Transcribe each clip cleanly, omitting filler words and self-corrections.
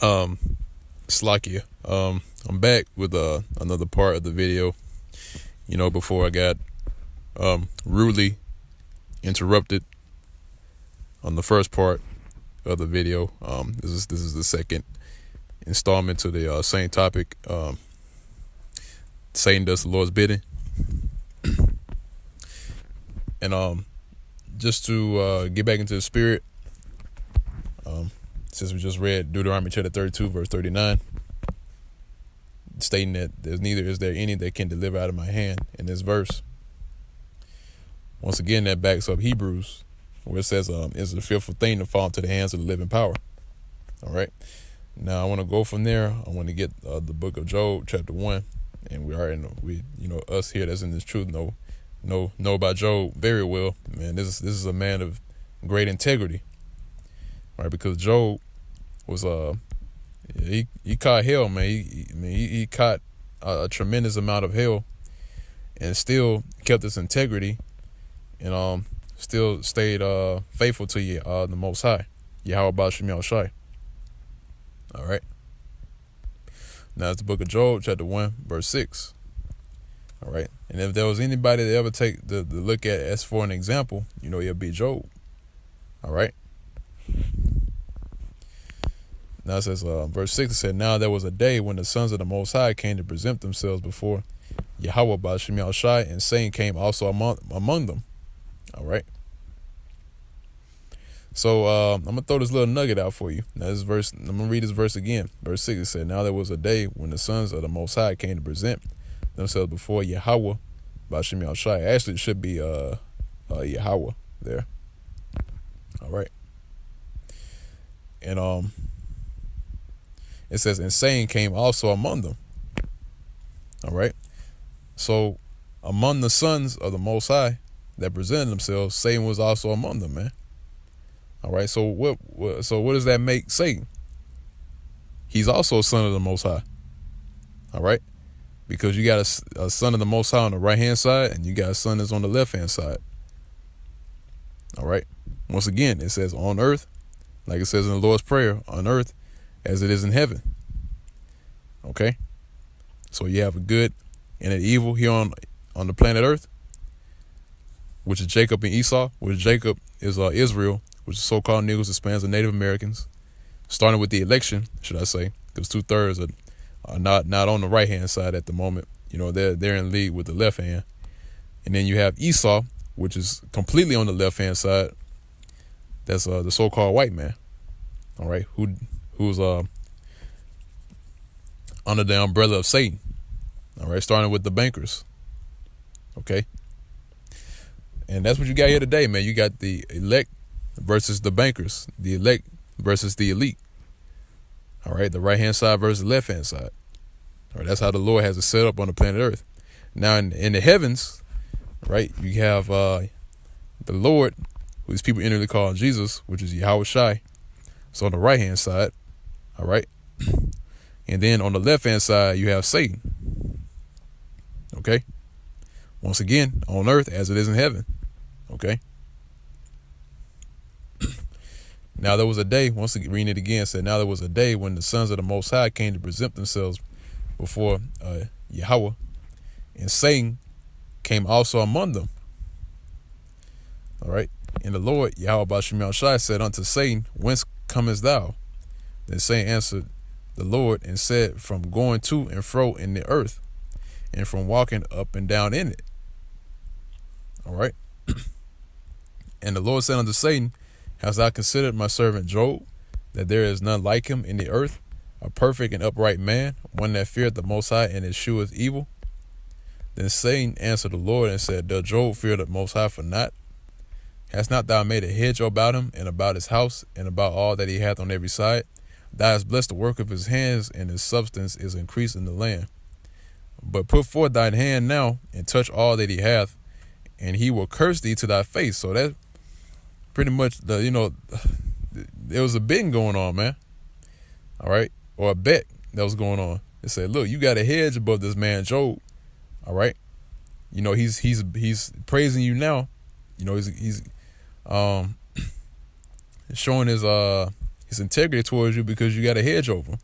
Um, Slakia. I'm back with another part of the video. Before I got rudely interrupted on the first part of the video. This is the second installment to the same topic. Satan does the Lord's bidding, and just to get back into the spirit. Since we just read Deuteronomy chapter 32, verse 39, stating that neither is there any that can deliver out of my hand in this verse. Once again, that backs up Hebrews, where it says, it's a fearful thing to fall into the hands of the living power. All right. Now I want to go from there. I want to get the book of Job, chapter 1. And us here that's in this truth know about Job very well. Man, this is a man of great integrity. Right, because Job was he caught hell, man. He caught a tremendous amount of hell, and still kept his integrity, and still stayed faithful to the Most High, Yahweh Ba'Shem Yahushai. All right. Now it's the book of Job, chapter 1, verse 6. All right, and if there was anybody that ever take the look at as for an example, it'll be Job. All right. Now it says, verse 6, it said, now there was a day when the sons of the Most High came to present themselves before Yahweh Ba'Shem Yahushai, and Satan came also among them. All right. So I'm going to throw this little nugget out for you. Now I'm going to read this verse again. Verse 6, it said, now there was a day when the sons of the Most High came to present themselves before Yahweh Ba'Shem Yahushai. Actually, it should be Yahweh there. All right. And it says, and Satan came also among them. All right. So among the sons of the Most High that presented themselves, Satan was also among them, man. All right. So what does that make Satan? He's also a son of the Most High. All right. Because you got a son of the Most High on the right hand side, and you got a son that's on the left hand side. All right. Once again, it says on earth, like it says in the Lord's Prayer, on earth as it is in heaven. Okay. So you have a good and an evil here on the planet Earth, which is Jacob and Esau, which Jacob is Israel, which is so-called Negroes, that spans the Native Americans, starting with the election, should I say, because 2/3 are not on the right hand side at the moment. They're in league with the left hand. And then you have Esau, which is completely on the left hand side. That's the so-called white man. All right, who's under the umbrella of Satan. All right, starting with the bankers. Okay. And that's what you got here today, man. You got the elect versus the bankers, the elect versus the elite. All right, the right-hand side versus the left-hand side. All right, that's how the Lord has it set up on the planet Earth. Now, in the heavens, right, you have the Lord, who these people inwardly call Jesus, which is Yahweh Shai. So on the right-hand side, all right, and then on the left-hand side, you have Satan. Okay. Once again, on earth as it is in heaven. Okay. Now there was a day, once again, reading it again, said, now there was a day when the sons of the Most High came to present themselves before Yahweh, and Satan came also among them. All right. And the Lord, Yahweh Ba'Shem Yahushai, said unto Satan, whence comest thou? Then Satan answered the Lord and said, from going to and fro in the earth, and from walking up and down in it. All right. And the Lord said unto Satan, hast thou considered my servant Job, that there is none like him in the earth, a perfect and upright man, one that feareth the Most High and escheweth evil? Then Satan answered the Lord and said, does Job fear the Most High for naught? Hast not thou made a hedge about him, and about his house, and about all that he hath on every side? Thou hast blessed the work of his hands, and his substance is increased in the land. But put forth thine hand now, and touch all that he hath, and he will curse thee to thy face. So that pretty much there was a bidding going on, man. All right. Or a bet that was going on. It said, look, you got a hedge above this man Job. All right. He's praising you now. He's showing his his integrity towards you because you got a hedge over him.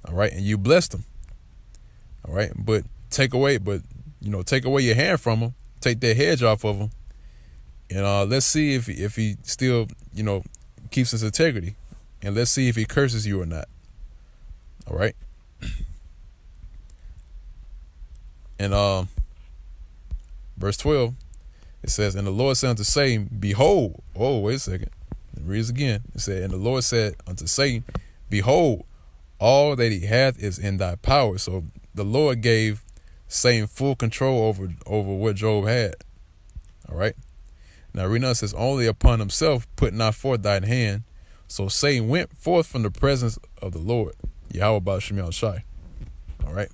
All right, and you blessed him. All right, but take away your hand from him, take that hedge off of him, and let's see if he still, keeps his integrity, and let's see if he curses you or not. All right, and verse 12, it says, "And the Lord said unto Satan, Behold." Oh, wait a second. Read it again. It said, "And the Lord said unto Satan, Behold, all that he hath is in thy power." So the Lord gave Satan full control over what Job had. All right. Now read on, it says, "Only upon himself put not forth thine hand." So Satan went forth from the presence of the Lord, Yahweh Ba'Shem Yahushai. All right.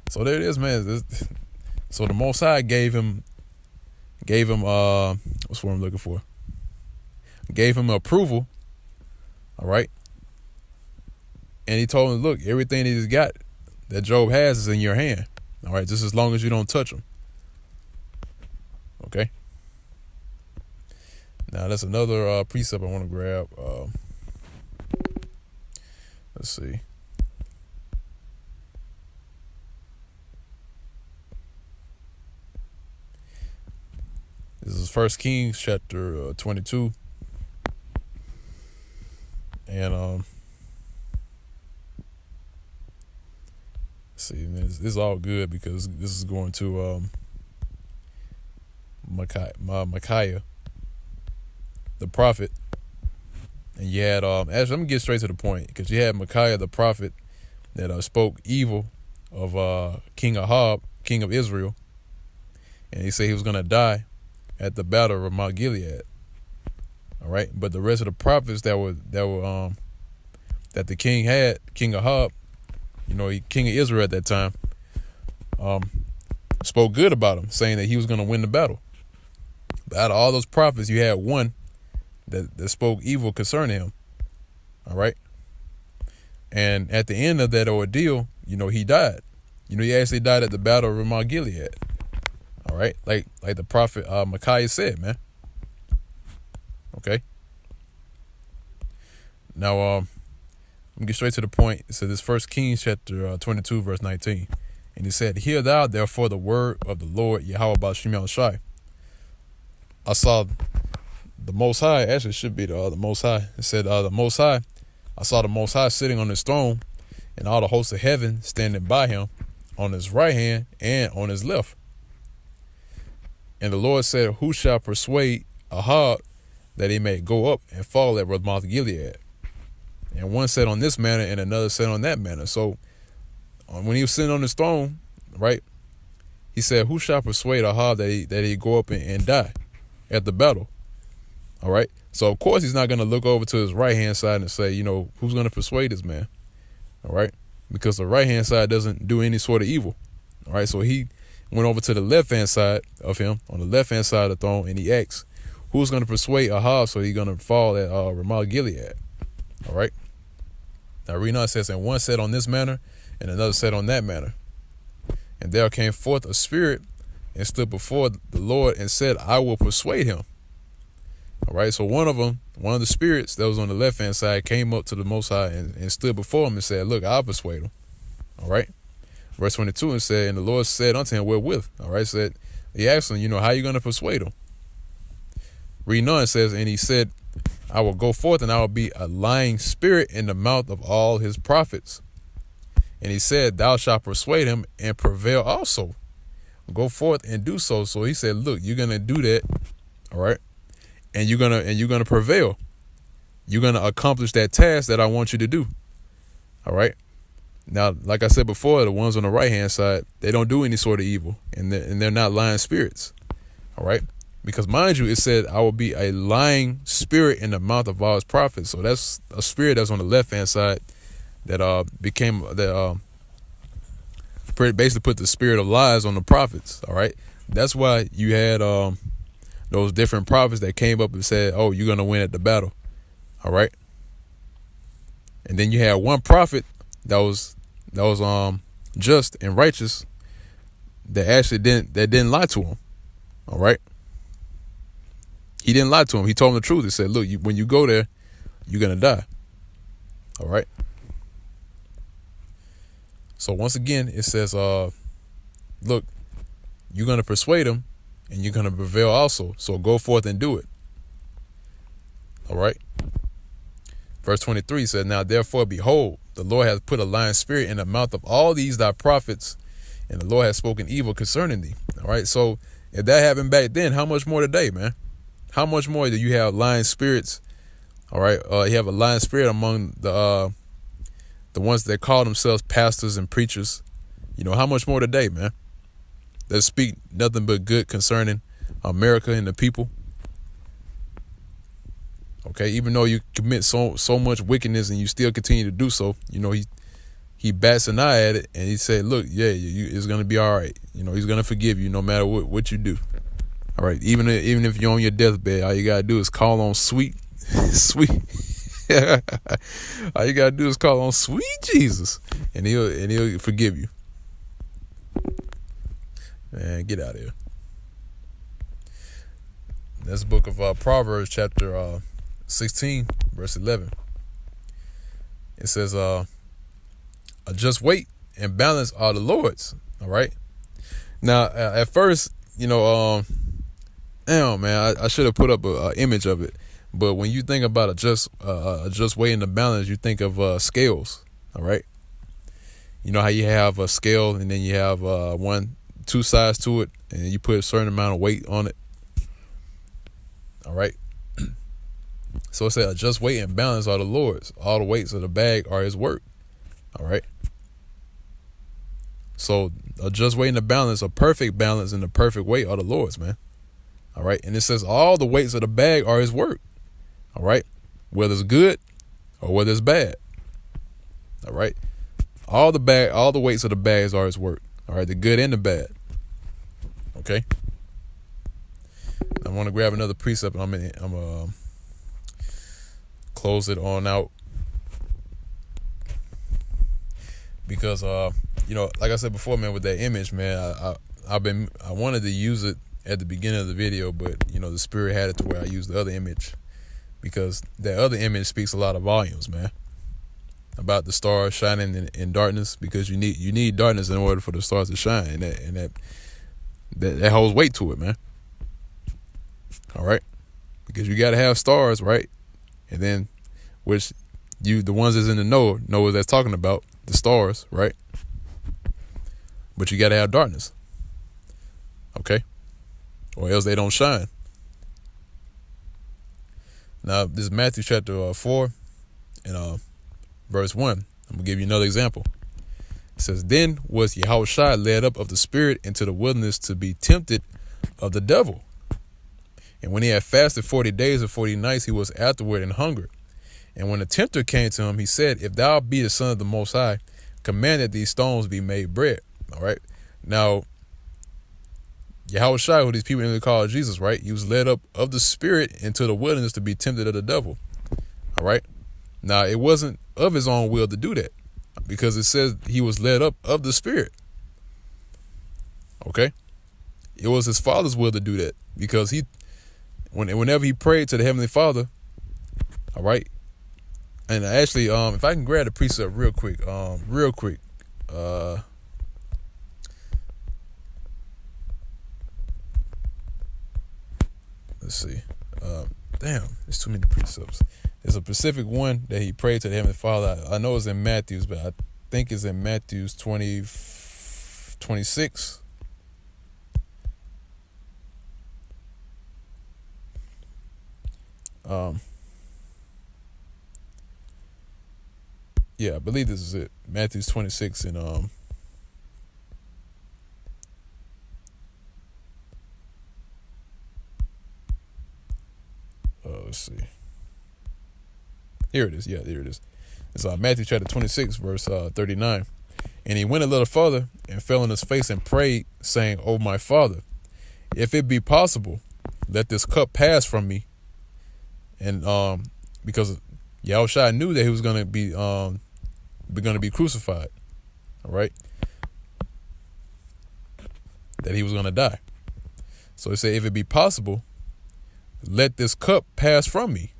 So there it is, man. So the Most High gave him what's what I'm looking for? Gave him approval. All right. And he told him, look, everything that he's got that Job has is in your hand. All right, just as long as you don't touch him. Okay. Now that's another precept I want to grab. Let's see. This is 1 Kings chapter 22. And see, this is all good because this is going to Micaiah, the prophet. And you had actually, let me get straight to the point, because you had Micaiah the prophet that spoke evil of King Ahab, king of Israel, and he said he was going to die at the battle of Ramoth Gilead. All right, but the rest of the prophets that the king had, King Ahab, king of Israel at that time, spoke good about him, saying that he was going to win the battle. But out of all those prophets, you had one that spoke evil concerning him. All right. And at the end of that ordeal, he died. He actually died at the battle of Ramoth Gilead. All right. Like the prophet Micaiah said, man. Okay. Now, let me get straight to the point. It says this 1 Kings chapter 22, verse 19. And he said, "Hear thou therefore the word of the Lord, Yahweh Ba'Shem Yahushai. I saw the Most High," actually it should be the Most High. It said, the Most High, "I saw the Most High sitting on his throne, and all the hosts of heaven standing by him, on his right hand and on his left. And the Lord said, Who shall persuade Ahab that he may go up and fall at Ramoth Gilead? And one said on this manner, and another said on that manner." So when he was sitting on his throne, right, he said, "Who shall persuade Ahab that he go up and die at the battle?" All right. So of course he's not going to look over to his right hand side and say, who's going to persuade this man? All right. Because the right hand side doesn't do any sort of evil. All right. So he went over to the left hand side of him, on the left hand side of the throne, and he asked, who's going to persuade Ahab so he's going to fall at Ramoth Gilead? All right. Now Renan says, "And one said on this manner, and another said on that manner. And there came forth a spirit and stood before the Lord and said, I will persuade him." All right. So one of the spirits that was on the left hand side came up to the Most High and stood before him and said, "Look, I'll persuade him." All right. Verse 22, and said, "And the Lord said unto him, Wherewith?" All right. He asked him, how are you going to persuade him? Renan says, "And he said, I will go forth, and I will be a lying spirit in the mouth of all his prophets. And he said, Thou shalt persuade him and prevail also. Go forth and do so." So he said, look, you're gonna do that, all right, and you're gonna prevail. You're gonna accomplish that task that I want you to do. All right. Now, like I said before, the ones on the right hand side, they don't do any sort of evil, and they're not lying spirits. All right. Because mind you, it said, "I will be a lying spirit in the mouth of all his prophets." So that's a spirit that's on the left hand side that basically put the spirit of lies on the prophets. All right. That's why you had those different prophets that came up and said, "Oh, you're gonna win at the battle." All right. And then you had one prophet that was just and righteous that actually didn't lie to him. All right. He didn't lie to him. He told him the truth. He said, look, when you go there, you're going to die. All right. So once again, it says, look, you're going to persuade him and you're going to prevail also. So go forth and do it. All right. Verse 23 says, now therefore, behold, the Lord hath put a lying spirit in the mouth of all these thy prophets, and the Lord hath spoken evil concerning thee. All right. So if that happened back then, how much more today, man? How much more do you have lying spirits? All right. You have a lying spirit among the ones that call themselves pastors and preachers. You know, how much more today, man? That speak nothing but good concerning America and the people. Okay, even though you commit so much wickedness and you still continue to do so, you know, he bats an eye at it and he said, look, yeah, it's going to be all right. You know, he's going to forgive you no matter what you do. All right, even if you're on your deathbed, all you got to do is call on sweet. All you got to do is call on sweet Jesus and he'll forgive you. Man, get out of here. That's the book of Proverbs, chapter 16, verse 11. It says, a just weight and balance are the Lord's. All right. Now, at first, you know, damn, man, I should have put up an image of it. But when you think about a just weight and the balance, you think of scales. All right. You know how you have a scale and then you have two sides to it and you put a certain amount of weight on it. All right. So it said, a just weight and balance are the Lord's. All the weights of the bag are his work. All right. So a just weight and a balance, a perfect balance and the perfect weight are the Lord's, man. All right. And it says all the weights of the bag are his work. All right. Whether it's good or whether it's bad. All right. All the weights of the bags are his work. All right. The good and the bad. Okay. I want to grab another precept and I'm close it on out because you know, like I said before, man, with that image, man, I wanted to use it at the beginning of the video, but you know, the spirit had it to where I used the other image because that other image speaks a lot of volumes, man, about the stars shining in darkness, because you need darkness in order for the stars to shine, and that holds weight to it, man. All right, because you got to have stars, right? And then, which the ones that's in the know what that's talking about, the stars, right? But you got to have darkness, okay? Or else they don't shine. Now, this is Matthew chapter 4 and verse 1. I'm going to give you another example. It says, then was Yahushua led up of the spirit into the wilderness to be tempted of the devil. And when he had fasted 40 days and 40 nights, he was afterward in hunger. And when the tempter came to him, he said, if thou be the Son of the Most High, command that these stones be made bread. All right. Now, Yahushua, who these people really call Jesus, right? He was led up of the spirit into the wilderness to be tempted of the devil. All right. Now, it wasn't of his own will to do that, because it says he was led up of the spirit. Okay. It was his Father's will to do that, because whenever he prayed to the Heavenly Father, all right. And actually, if I can grab the precept real quick, let's see. Damn, there's too many precepts. There's a specific one that he prayed to the Heavenly Father. I know it's in Matthew's, but I think it's in Matthew's 26. Yeah, I believe this is it. Matthew's 26 and let's see. Here it is. Yeah, here it is. It's Matthew chapter 26, verse 39. And he went a little further and fell on his face and prayed, saying, "O my Father, if it be possible, let this cup pass from me." And because Yahushua knew that he was going to be crucified, all right, that he was going to die. So he said, if it be possible, let this cup pass from me.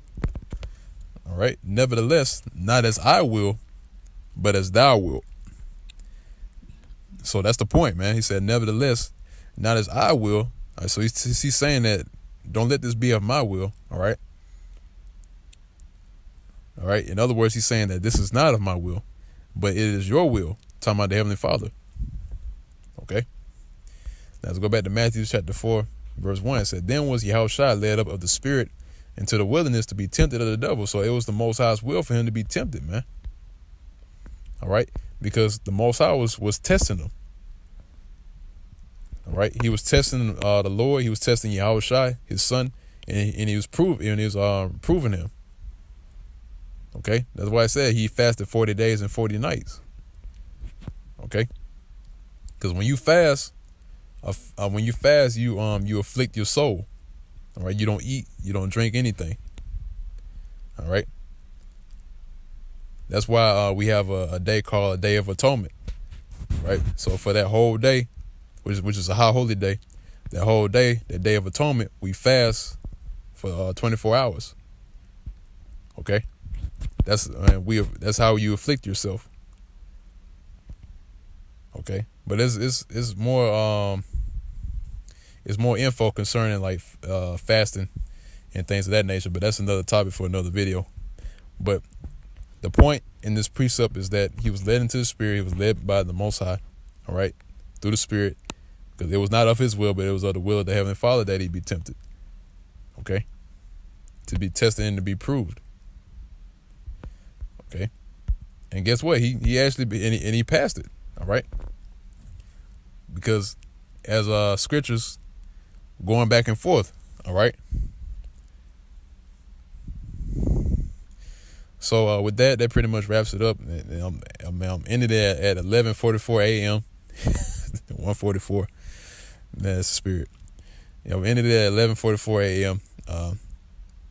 All right. Nevertheless, not as I will, but as thou wilt. So that's the point, man. He said, nevertheless, not as I will. All right, so he's saying that don't let this be of my will. All right. All right. In other words, he's saying that this is not of my will, but it is your will. Talking about the Heavenly Father. Okay. Now let's go back to Matthew chapter 4, verse 1. It said, then was Yahushua led up of the Spirit into the wilderness to be tempted of the devil. So it was the Most High's will for him to be tempted, man. All right. Because the Most High was testing him. All right. He was testing the Lord. He was testing Yahushua, his son, and he was proving him. Okay. That's why I said he fasted 40 days and 40 nights. Okay. Because when you fast, you afflict your soul. All right. You don't eat. You don't drink anything. All right. That's why we have a day called a Day of Atonement. Right. So for that whole day, which is a high holy day, that whole day, that Day of Atonement, we fast for 24 hours. Okay. That's how you afflict yourself. Okay. But it's more info concerning like fasting and things of that nature, but that's another topic for another video. But the point in this precept is that he was led into the Spirit. He was led by the Most High, all right, through the Spirit, because it was not of his will, but it was of the will of the Heavenly Father that he be tempted, okay, to be tested and to be proved, okay. And guess what? He actually he passed it, all right, because as scriptures going back and forth, all right. So with that pretty much wraps it up. And I'm ended it at 11:44 a.m. 1:44. That's the Spirit. I'm ended it at 11:44 a.m.